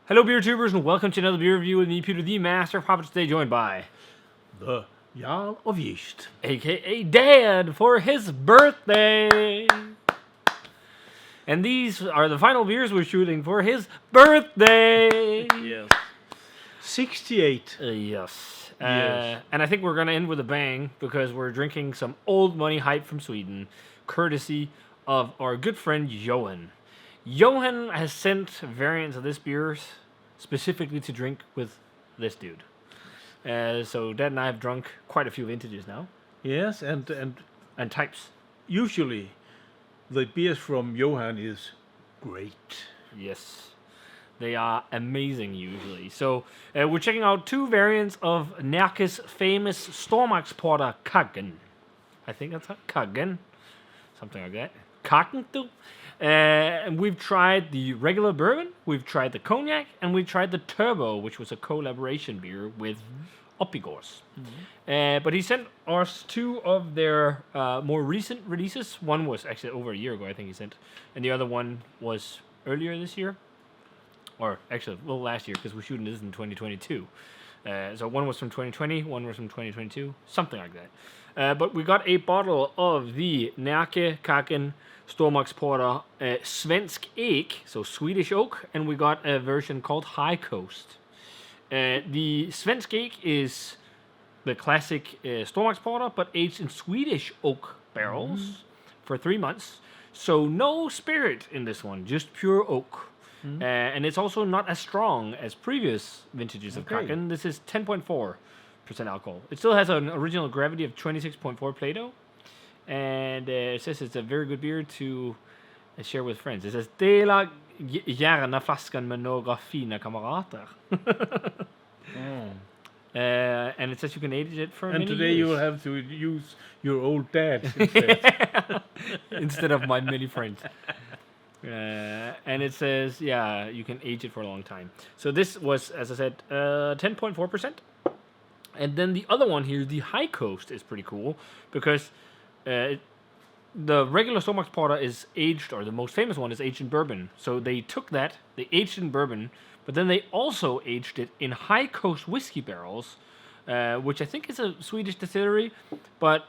Hello, beer tubers, and welcome to another beer review with me, Peter, the Master of Hobbits. Today, joined by The Jarl of Yeast. aka Dad for his birthday. And these are the final beers we're shooting for his birthday. Yes. 68. Yes. Yes. And I think we're going to end with a bang because we're drinking some old money hype from Sweden, courtesy of our good friend Johan. Johan has sent variants of this beer specifically to drink with this dude. So Dad and I have drunk quite a few vintages now. Yes, and Types. usually the beers from Johan is great. Yes. They are amazing usually. So we're checking out two variants of Närke's famous Stormaktsporter Kaggen. I think that's Kaggen. Something like that. Kaggen too. And we've tried the regular bourbon, we've tried the cognac, and we tried the turbo, which was a collaboration beer with Oppigårds. But he sent us two of their more recent releases. One was actually over a year ago, I think he sent, and the other one was earlier this year, or actually, well, last year, because we're shooting this in 2022. So one was from 2020, one was from 2022, something like that. But we got a bottle of the Närke Svenskek Stormaktsporter Svenskek, so Swedish oak, and we got a version called High Coast. The Svenskek is the classic Stormaktsporter, but aged in Swedish oak barrels for 3 months. So no spirit in this one, just pure oak. And it's also not as strong as previous vintages of Kaggen. This is 10.4% alcohol. It still has an original gravity of 26.4 Plato. And it says it's a very good beer to share with friends. It says, dela gärna flaskan med några fina kamrater. And it says you can age it for And many today years. you will have to use your old dad instead. Instead of my many friends. And it says, yeah, you can age it for a long time. So this was, as I said, 10.4%. And then the other one here, the High Coast, is pretty cool because the regular Stormaktsporter is aged, or the most famous one is aged in bourbon. So they took that, they aged it in bourbon, but then they also aged it in High Coast whiskey barrels, which I think is a Swedish distillery, but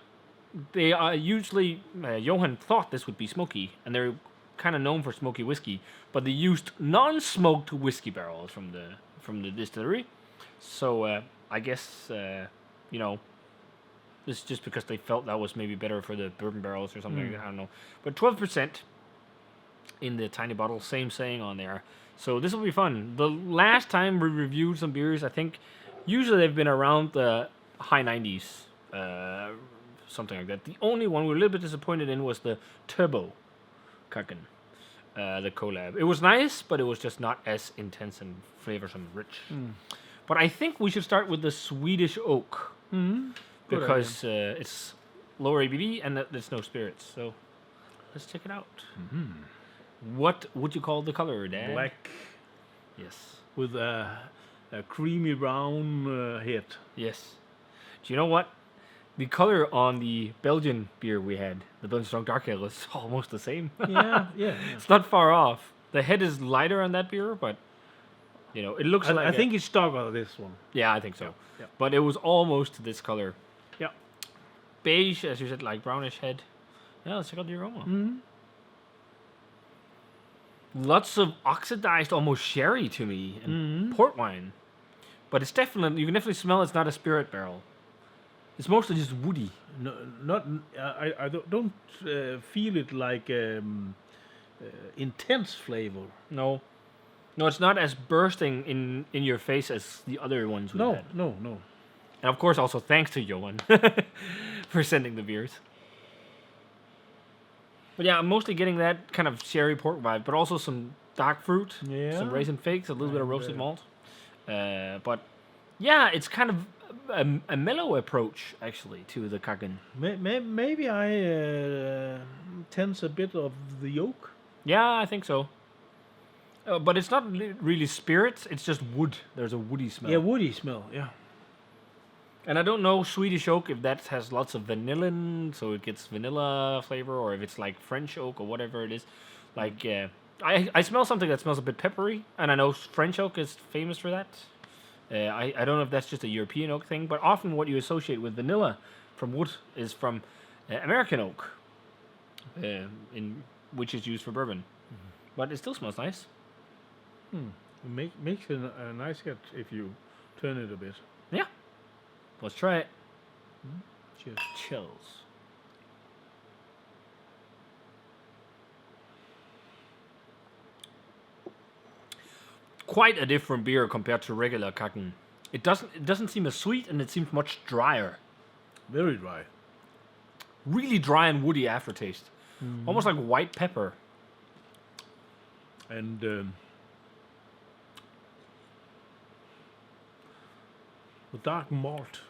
they are usually, Johan thought this would be smoky, and they're kind of known for smoky whiskey, but they used non-smoked whiskey barrels from the distillery. So I guess, this is just because they felt that was maybe better for the bourbon barrels or something like that. I don't know. But 12% in the tiny bottle, same saying on there. So this will be fun. The last time we reviewed some beers, I think usually they've been around the high 90s, something like that. The only one we were a little bit disappointed in was the Turbo Kaggen, the collab. It was nice, but it was just not as intense and flavorsome, rich. But I think we should start with the Swedish oak. Because it's lower ABV and there's no spirits. So let's check it out. What would you call the color, Dad? Black Yes. with a creamy brown head. Yes. Do you know what? The color on the Belgian beer we had, the Belgian Strong Dark Ale, is almost the same. Yeah. It's not far off. The head is lighter on that beer, but it looks like I think it's darker, this one. Yeah, I think so. Yeah. But it was almost this color. Yeah. Beige, as you said, like brownish head. Yeah, let's check out the aroma. Lots of oxidized, almost sherry to me, and port wine. But it's definitely, you can definitely smell it's not a spirit barrel. It's mostly just woody. No, not. I don't feel it like intense flavor. No, it's not as bursting in your face as the other ones we've had. No. And of course, also thanks to Johan for sending the beers. But yeah, I'm mostly getting that kind of sherry port vibe, but also some dark fruit, some raisin figs, a little bit of roasted malt. But yeah, it's kind of a mellow approach, actually, to the Kaggen. Maybe I tense a bit of the yolk. Yeah, I think so. But it's not really spirits, it's just wood. There's a woody smell. Yeah, woody smell, yeah. And I don't know Swedish oak if that has lots of vanillin, so it gets vanilla flavor, or if it's like French oak or whatever it is. Like I smell something that smells a bit peppery, and I know French oak is famous for that. I don't know if that's just a European oak thing, but often what you associate with vanilla from wood is from American oak, which is used for bourbon. But it still smells nice. Makes a nice head if you turn it a bit. Yeah. Let's try it. Cheers. Chills. Quite a different beer compared to regular Kaggen. It doesn't seem as sweet, and it seems much drier. Very dry. Really dry and woody aftertaste. Almost like white pepper. And the dark malt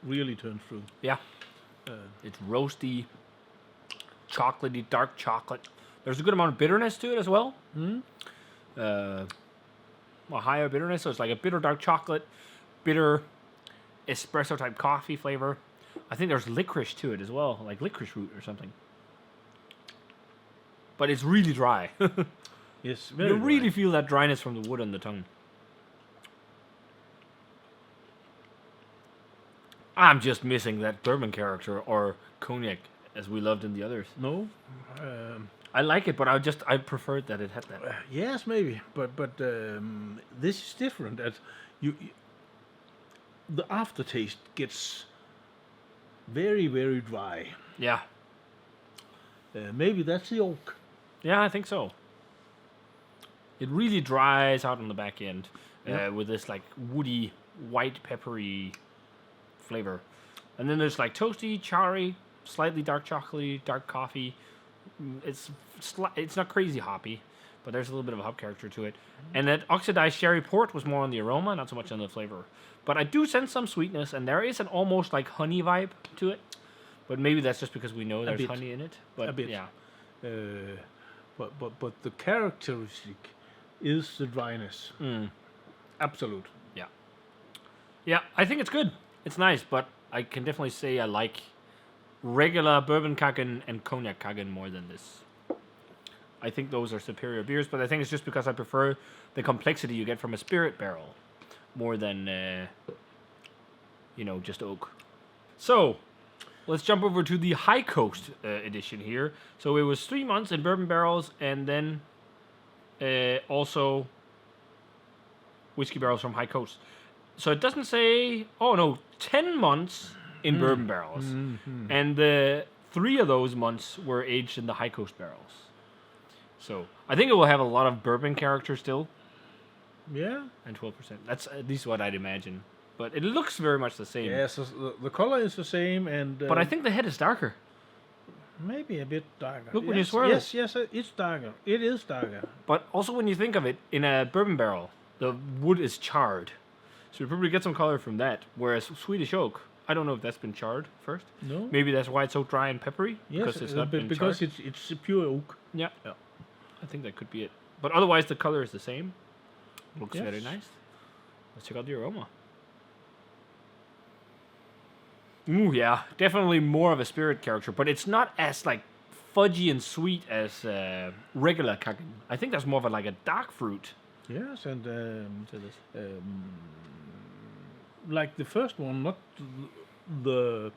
really turns through. Yeah. It's roasty, chocolatey, dark chocolate. There's a good amount of bitterness to it as well. A higher bitterness, so it's like a bitter dark chocolate, bitter espresso type coffee flavor. I think there's licorice to it as well, like licorice root or something. But it's really dry. Yes, very You really dry. feel that dryness from the wood on the tongue. I'm just missing that bourbon character or cognac as we loved in the others. No. I like it, but I preferred that it had that. Yes, maybe, but this is different. As the aftertaste gets very, very dry. Yeah. Maybe that's the oak. Yeah, I think so. It really dries out on the back end with this like woody, white, peppery flavor. And then there's like toasty, charry, slightly dark chocolatey, dark coffee. It's not crazy hoppy, but there's a little bit of a hop character to it. And that oxidized sherry port was more on the aroma, not so much on the flavor. But I do sense some sweetness, and there is an almost like honey vibe to it. But maybe that's just because we know there's bit. honey in it. But A bit. yeah. But the characteristic is the dryness. Absolute. Yeah. Yeah, I think it's good. It's nice, but I can definitely say I like regular bourbon Kaggen and cognac Kaggen more than this. I think those are superior beers, but I think it's just because I prefer the complexity you get from a spirit barrel more than, just oak. So, let's jump over to the High Coast edition here. So it was 3 months in bourbon barrels, and then also whiskey barrels from High Coast. So it doesn't say, 10 months in bourbon barrels. And the 3 of those months were aged in the High Coast barrels. So I think it will have a lot of bourbon character still. Yeah. And 12%. That's at least what I'd imagine. But it looks very much the same. Yes, the color is the same, and But I think the head is darker. maybe a bit darker. Look when you Yes, swirl it. Yes, it's darker. It is darker. But also when you think of it, in a bourbon barrel, the wood is charred. So you probably get some color from that. Whereas Swedish oak, I don't know if that's been charred first. No. Maybe that's why it's so dry and peppery. Yes, because it's not been because charred. it's a pure oak. Yeah. Yeah. I think that could be it. But otherwise, the color is the same. Looks Yes. very nice. Let's check out the aroma. Ooh, yeah. Definitely more of a spirit character, but it's not as, like, fudgy and sweet as regular Kaggen. I think that's more of a dark fruit Yes, and to this. like the first one, not the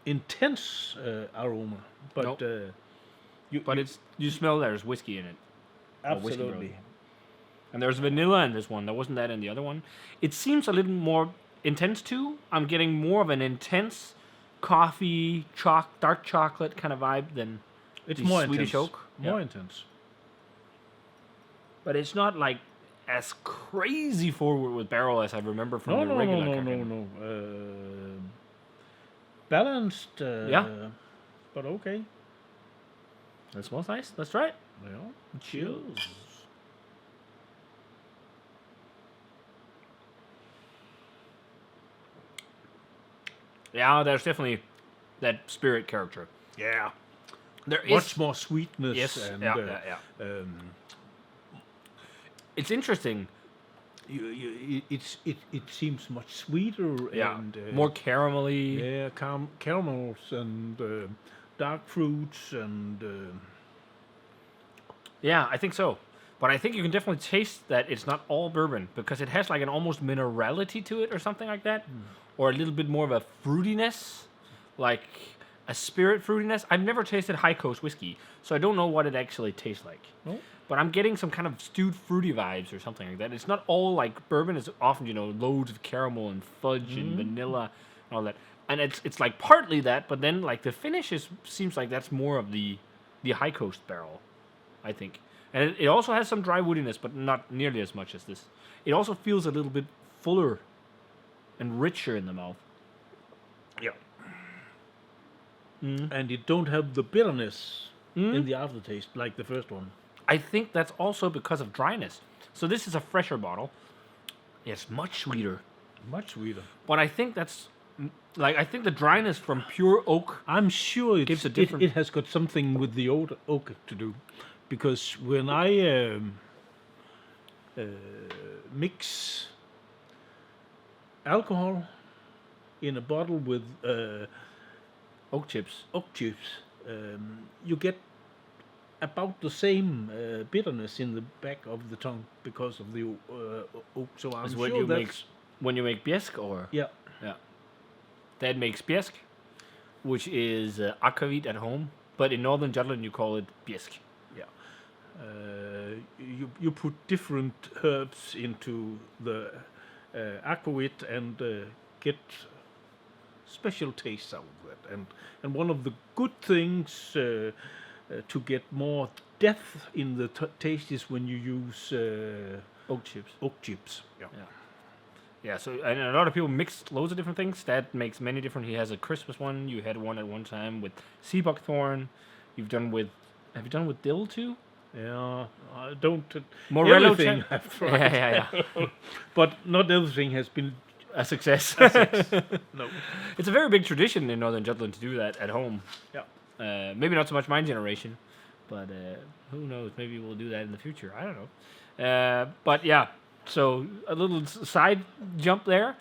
intense aroma, but Nope. you, But you smell there's whiskey in it. or whiskey absolutely. barrel. And there's vanilla in this one. There wasn't that in the other one. It seems a little more intense too. I'm getting more of an intense coffee, dark chocolate kind of vibe than It's the more Swedish intense. oak. More Yeah. intense. But it's not like as crazy forward with barrel as I remember from No, the regular no. Kaggen. Balanced. Yeah. But okay. It smells nice. Let's try it. Yeah. Cheers. Yeah, there's definitely that spirit character. Yeah. There is. Much more sweetness. Yes. And, Yeah. It's interesting. it seems much sweeter. Yeah. And, More caramelly. Yeah, caramels and dark fruits and Yeah, I think so. But I think you can definitely taste that it's not all bourbon because it has like an almost minerality to it or something like that, or a little bit more of a fruitiness, like a spirit fruitiness. I've never tasted high coast whiskey, so I don't know what it actually tastes like. No? But I'm getting some kind of stewed fruity vibes or something like that. It's not all like bourbon. It's often loads of caramel and fudge and vanilla and all that. And it's like partly that, but then like the finish seems like that's more of the high coast barrel, I think. And it also has some dry woodiness, but not nearly as much as this. It also feels a little bit fuller and richer in the mouth. Yeah. And it don't have the bitterness in the aftertaste like the first one. I think that's also because of dryness. So this is a fresher bottle. It's much sweeter. Much sweeter. But I think that's I think the dryness from pure oak. I'm sure Gives a different- it has got something with the old oak to do. Because when I mix alcohol in a bottle with Oak chips. oak chips, you get about the same bitterness in the back of the tongue because of the oak. So I'm Is sure what you that's... make when you make biesk, or Yeah. yeah. Dad makes biesk, which is akavit at home, but in northern Jutland you call it biesk. Yeah. You put different herbs into the aquavit and get special tastes out of that. And one of the good things to get more depth in the taste is when you use Oak chips. oak chips. Yeah. Yeah. Yeah, so and a lot of people mix loads of different things. Dad makes many different. He has a Christmas one. You had one at one time with sea buckthorn. Have you done with dill too? Yeah, I don't. Morello everything check- I've tried, Yeah. but not everything has been. A success. No. It's a very big tradition in northern Jutland to do that at home. Yeah. Maybe not so much my generation, but who knows? Maybe we'll do that in the future. I don't know. But yeah, so a little side jump there,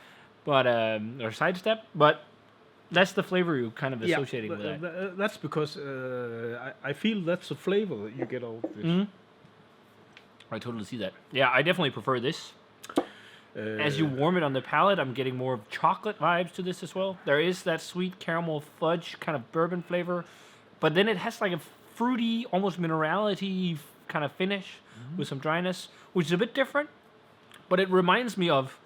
but or sidestep, but that's the flavor you're kind of associating with that. That's because I feel that's the flavor that you get out of this. I totally see that. Yeah, I definitely prefer this. As you warm it on the palate, I'm getting more of chocolate vibes to this as well. There is that sweet caramel fudge kind of bourbon flavor, but then it has like a fruity, almost minerality kind of finish with some dryness, which is a bit different. But it reminds me of,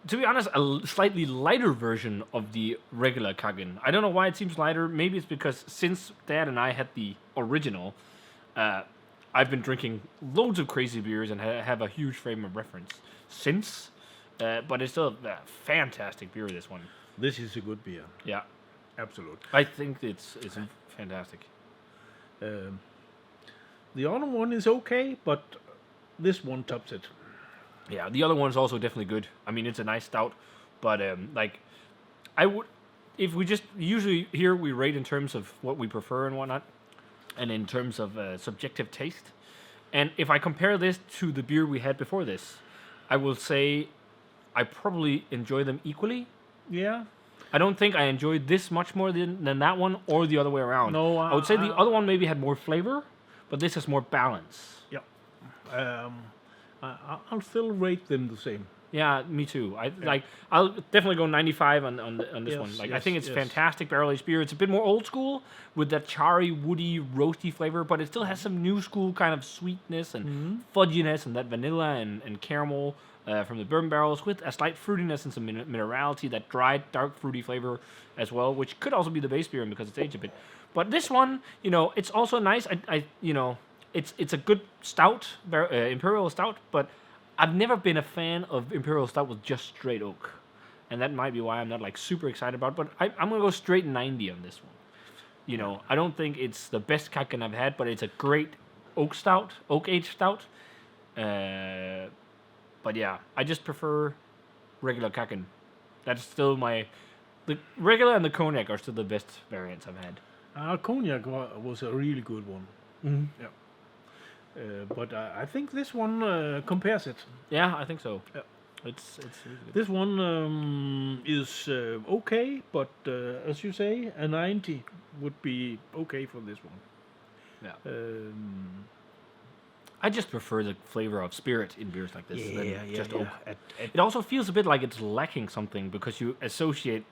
to be honest, a slightly lighter version of the regular Kaggen. I don't know why it seems lighter. Maybe it's because since Dad and I had the original, I've been drinking loads of crazy beers and have a huge frame of reference since. But it's still a fantastic beer, this one. This is a good beer. Yeah. Absolutely. I think it's fantastic. The other one is okay, but this one tops it. Yeah, the other one's also definitely good. I mean, it's a nice stout, but I would, if we just usually here we rate in terms of what we prefer and whatnot, and in terms of subjective taste. And if I compare this to the beer we had before this, I will say I probably enjoy them equally. Yeah. I don't think I enjoyed this much more than that one, or the other way around. No, I would say the other one maybe had more flavor, but this has more balance. Yeah. I'll still rate them the same. Yeah, me too. I'll definitely go 95 on this Yes, one. Like I yes, think it's yes. fantastic barrel aged beer. It's a bit more old school with that charry, woody, roasty flavor, but it still has some new school kind of sweetness and fudginess and that vanilla and caramel from the bourbon barrels with a slight fruitiness and some minerality, that dry, dark, fruity flavor as well, which could also be the base beer because it's aged a bit. But this one, it's also nice. It's a good stout, Imperial stout, but I've never been a fan of Imperial stout with just straight oak. And that might be why I'm not like super excited about it, but I'm going to go straight 90 on this one. I don't think it's the best Kaggen I've had, but it's a great oak aged stout. But yeah, I just prefer regular Kaggen. That's still the regular and the cognac are still the best variants I've had. Cognac was a really good one. Mm-hmm. Yeah. But I think this one compares it. Yeah, I think so. Yeah. It's really good. This one is okay, but as you say, a 90 would be okay for this one. Yeah. I just prefer the flavor of spirit in beers like this than just oak. At It also feels a bit like it's lacking something because you associate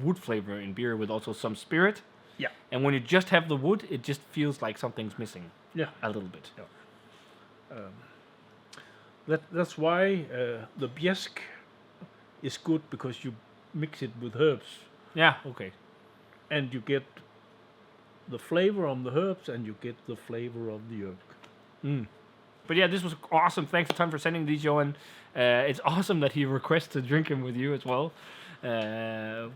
wood flavor in beer with also some spirit. yeah, And when you just have the wood, it just feels like something's missing yeah. a little bit. That's why the bjesk is good because you mix it with herbs Yeah, okay. and you get the flavor on the herbs and you get the flavor of the oak. But yeah, this was awesome. Thanks a ton for sending these, Johan. It's awesome that he requests to drink them with you as well,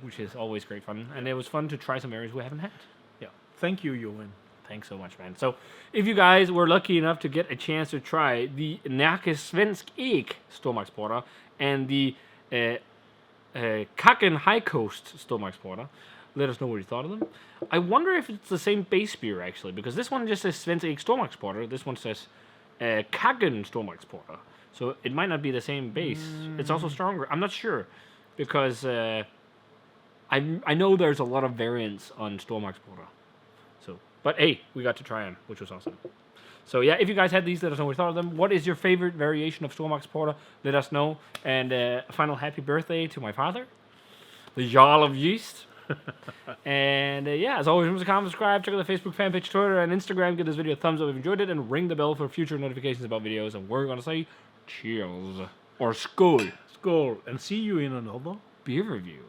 which is always great fun. And it was fun to try some areas we haven't had. Yeah. Thank you, Johan. Thanks so much, man. So, if you guys were lucky enough to get a chance to try the Närke Svenskek Stormaktsporter and the Kaggen High Coast Stormaktsporter, let us know what you thought of them. I wonder if it's the same base beer, actually, because this one just says Svenskek Stormaktsporter. This one says Kaggen Stormaktsporter. So, it might not be the same base. It's also stronger. I'm not sure, because I know there's a lot of variants on Stormaktsporter. So, but hey, we got to try them, which was awesome. So yeah, if you guys had these, let us know what you thought of them. What is your favorite variation of Stormaktsporter? Let us know. And a final happy birthday to my father, the Jarl of Yeast. And yeah, as always, remember to comment, subscribe, check out the Facebook fan page, Twitter, and Instagram. Give this video a thumbs up if you enjoyed it, and ring the bell for future notifications about videos. And we're gonna say cheers or skål. Skål, and see you in another Beer review.